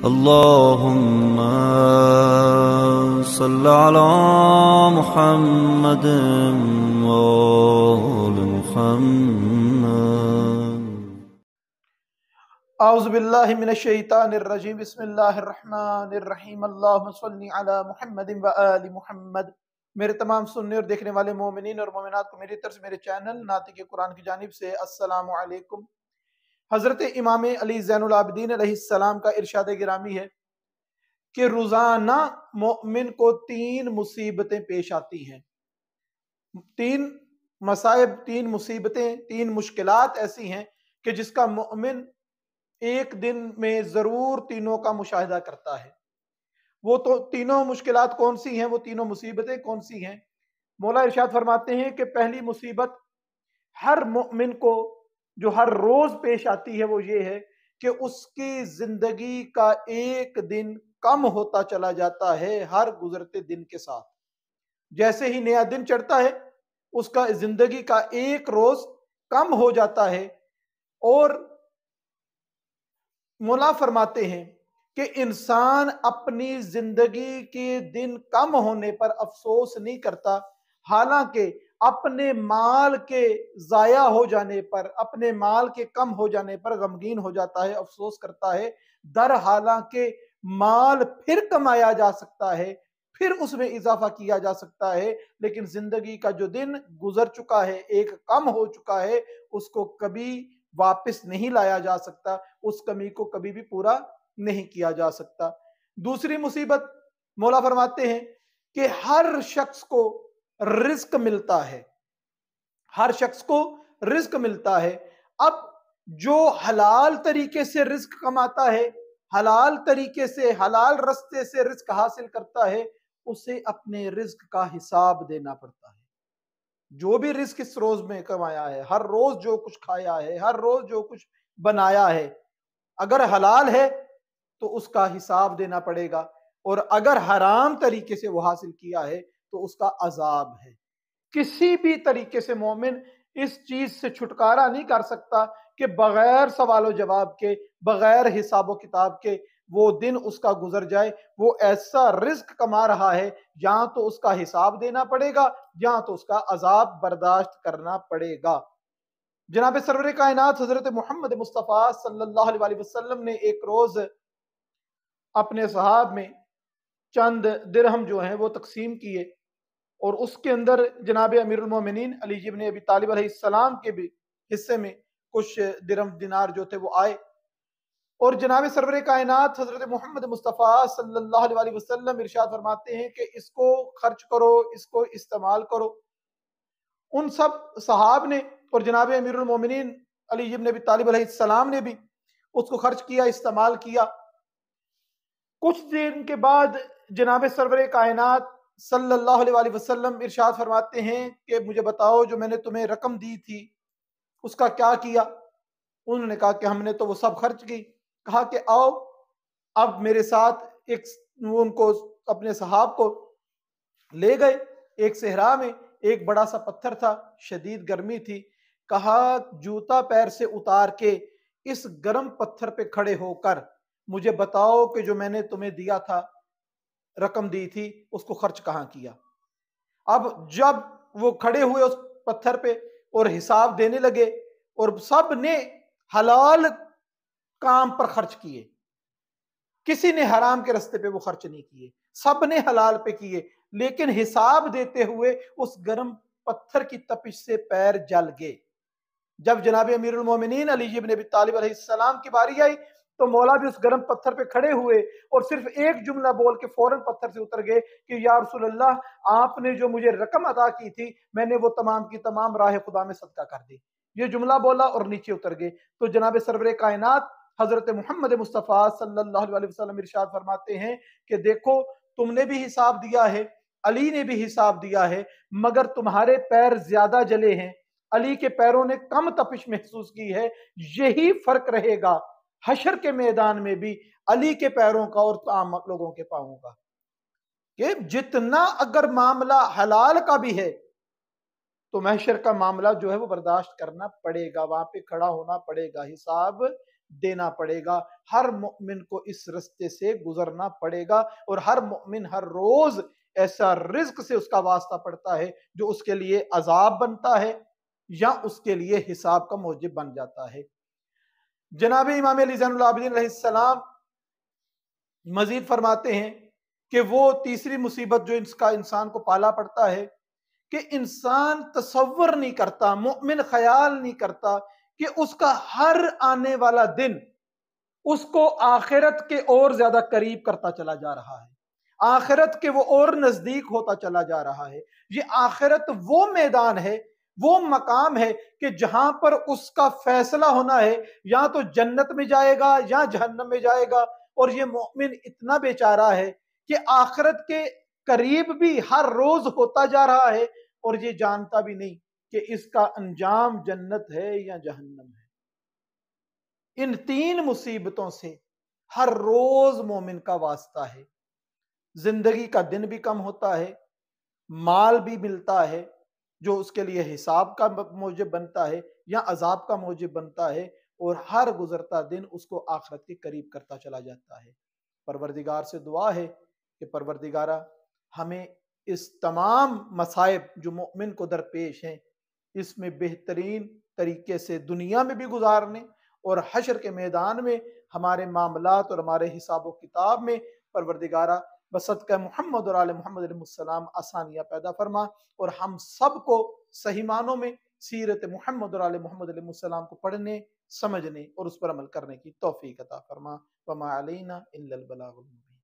اللهم صل على محمد وآل محمد. اعوذ باللہ من الشیطان الرجیم. بسم اللہ الرحمن الرحیم. اللہم صلی علی محمد وآل محمد. میرے تمام سننے اور دیکھنے والے مومنین اور مومنات کو میری طرف سے میرے چینل ناطق قرآن کی جانب سے السلام علیکم. حضرت امام علی زین العابدین علیہ السلام کا ارشاد گرامی ہے کہ روزانہ مومن کو 3 مصیبتیں پیش آتی ہیں. 3 مصائب، 3 مصیبتیں، 3 مشکلات ایسی ہیں کہ جس کا مومن ایک دن میں ضرور تینوں کا مشاہدہ کرتا ہے. وہ تو تینوں مشکلات کون سی ہیں، وہ تینوں مصیبتیں کون سی ہیں؟ مولا ارشاد فرماتے ہیں کہ پہلی مصیبت ہر مومن کو جو ہر روز پیش آتی ہے وہ یہ ہے کہ اس کی زندگی کا ایک دن کم ہوتا چلا جاتا ہے ہر گزرتے دن کے ساتھ. جیسے ہی نیا دن چڑھتا ہے اس کا زندگی کا ایک روز کم ہو جاتا ہے. اور مولا فرماتے ہیں کہ انسان اپنی زندگی کے دن کم ہونے پر افسوس نہیں کرتا، حالانکہ اپنے مال کے ضائع ہو جانے پر، اپنے مال کے کم ہو جانے پر غمگین ہو جاتا ہے، افسوس کرتا ہے. در حالانکہ مال پھر کمایا جا سکتا ہے، پھر اس میں اضافہ کیا جا سکتا ہے، لیکن زندگی کا جو دن گزر چکا ہے، ایک کم ہو چکا ہے، اس کو کبھی واپس نہیں لایا جا سکتا، اس کمی کو کبھی بھی پورا نہیں کیا جا سکتا. دوسری مصیبت مولا فرماتے ہیں کہ ہر شخص کو رزق ملتا ہے، ہر شخص کو رزق ملتا ہے. اب جو حلال طریقے سے رزق کماتا ہے، حلال طریقے سے، حلال رستے سے رزق حاصل کرتا ہے، اسے اپنے رزق کا حساب دینا پڑتا ہے. جو بھی رزق اس روز میں کمایا ہے، ہر روز جو کچھ کھایا ہے، ہر روز جو کچھ بنایا ہے، اگر حلال ہے تو اس کا حساب دینا پڑے گا، اور اگر حرام طریقے سے وہ حاصل کیا ہے تو اس کا عذاب ہے. کسی بھی طریقے سے مومن اس چیز سے چھٹکارا نہیں کر سکتا کہ بغیر سوال و جواب کے، بغیر حساب و کتاب کے وہ دن اس کا گزر جائے. وہ ایسا رزق کما رہا ہے، یا تو اس کا حساب دینا پڑے گا یا تو اس کا عذاب برداشت کرنا پڑے گا. جناب سرور کائنات حضرت محمد مصطفیٰ صلی اللہ علیہ وسلم نے ایک روز اپنے صحاب میں چند درہم جو ہیں وہ تقسیم کیے، اور اس کے اندر جناب امیر المومنین علی ابن ابی طالب علیہ السلام کے بھی حصے میں کچھ درہم دینار جو تھے وہ آئے. اور جناب سرور کائنات حضرت محمد مصطفیٰ صلی اللہ علیہ وسلم ارشاد فرماتے ہیں کہ اس کو خرچ کرو، اس کو استعمال کرو. ان سب صحاب نے اور جناب امیر المومنین علی ابن ابی طالب علیہ السلام نے بھی اس کو خرچ کیا، استعمال کیا. کچھ دن کے بعد جناب سرور کائنات صلی اللہ علیہ وسلم ارشاد فرماتے ہیں کہ مجھے بتاؤ جو میں نے تمہیں رقم دی تھی اس کا کیا کیا؟ انہوں نے کہا کہ ہم نے تو وہ سب خرچ کی. کہا کہ آؤ اب میرے ساتھ ان کو اپنے صحاب کو لے گئے ایک صحرا میں. ایک بڑا سا پتھر تھا، شدید گرمی تھی. کہا جوتا پیر سے اتار کے اس گرم پتھر پہ کھڑے ہو کر مجھے بتاؤ کہ جو میں نے تمہیں دیا تھا، رقم دی تھی، اس کو خرچ کہاں کیا؟ اب جب وہ کھڑے ہوئے اس پتھر پہ اور حساب دینے لگے، اور سب نے حلال کام پر خرچ کیے، کسی نے حرام کے رستے پہ وہ خرچ نہیں کیے، سب نے حلال پہ کیے، لیکن حساب دیتے ہوئے اس گرم پتھر کی تپش سے پیر جل گئے. جب جناب امیر المومنین علی ابن ابی طالب علیہ السلام کی باری آئی تو مولا بھی اس گرم پتھر پہ کھڑے ہوئے اور صرف ایک جملہ بول کے فوراً پتھر سے اتر گئے کہ یا رسول اللہ، آپ نے جو مجھے رقم ادا کی تھی میں نے وہ تمام کی تمام راہ خدا میں صدقہ کر دی. یہ جملہ بولا اور نیچے اتر گئے. تو جناب سرور کائنات حضرت محمد مصطفیٰ صلی اللہ علیہ وسلم ارشاد فرماتے ہیں کہ دیکھو تم نے بھی حساب دیا ہے، علی نے بھی حساب دیا ہے، مگر تمہارے پیر زیادہ جلے ہیں، علی کے پیروں نے کم تپش محسوس کی ہے. یہی فرق رہے گا حشر کے میدان میں بھی علی کے پیروں کا اور عام لوگوں کے پاؤں کا، کہ جتنا اگر معاملہ حلال کا بھی ہے تو محشر کا معاملہ جو ہے وہ برداشت کرنا پڑے گا، وہاں پہ کھڑا ہونا پڑے گا، حساب دینا پڑے گا، ہر مومن کو اس رستے سے گزرنا پڑے گا، اور ہر مومن ہر روز ایسا رزق سے اس کا واسطہ پڑتا ہے جو اس کے لیے عذاب بنتا ہے یا اس کے لیے حساب کا موجب بن جاتا ہے۔ جناب امام علی زین العابدین علیہ السلام مزید فرماتے ہیں کہ وہ تیسری مصیبت جو اس کا انسان کو پالا پڑتا ہے کہ انسان تصور نہیں کرتا، مومن خیال نہیں کرتا کہ اس کا ہر آنے والا دن اس کو آخرت کے اور زیادہ قریب کرتا چلا جا رہا ہے، آخرت کے وہ اور نزدیک ہوتا چلا جا رہا ہے۔ یہ آخرت وہ میدان ہے، وہ مقام ہے کہ جہاں پر اس کا فیصلہ ہونا ہے، یا تو جنت میں جائے گا یا جہنم میں جائے گا، اور یہ مومن اتنا بیچارہ ہے کہ آخرت کے قریب بھی ہر روز ہوتا جا رہا ہے اور یہ جانتا بھی نہیں کہ اس کا انجام جنت ہے یا جہنم ہے۔ ان تین مصیبتوں سے ہر روز مومن کا واسطہ ہے، زندگی کا دن بھی کم ہوتا ہے، مال بھی ملتا ہے جو اس کے لیے حساب کا موجب بنتا ہے یا عذاب کا موجب بنتا ہے، اور ہر گزرتا دن اس کو آخرت کے قریب کرتا چلا جاتا ہے۔ پروردگار سے دعا ہے کہ پروردگارہ ہمیں اس تمام مصائب جو مومن کو درپیش ہیں اس میں بہترین طریقے سے دنیا میں بھی گزارنے اور حشر کے میدان میں ہمارے معاملات اور ہمارے حساب و کتاب میں پروردگارہ بصدقہ محمد اور آل محمد علیہ السلام آسانیاں پیدا فرما، اور ہم سب کو صحیح معنوں میں سیرت محمد اور آل محمد علیہ السلام کو پڑھنے، سمجھنے اور اس پر عمل کرنے کی توفیق عطا فرما۔ وما علینا الا البلاغ المبین۔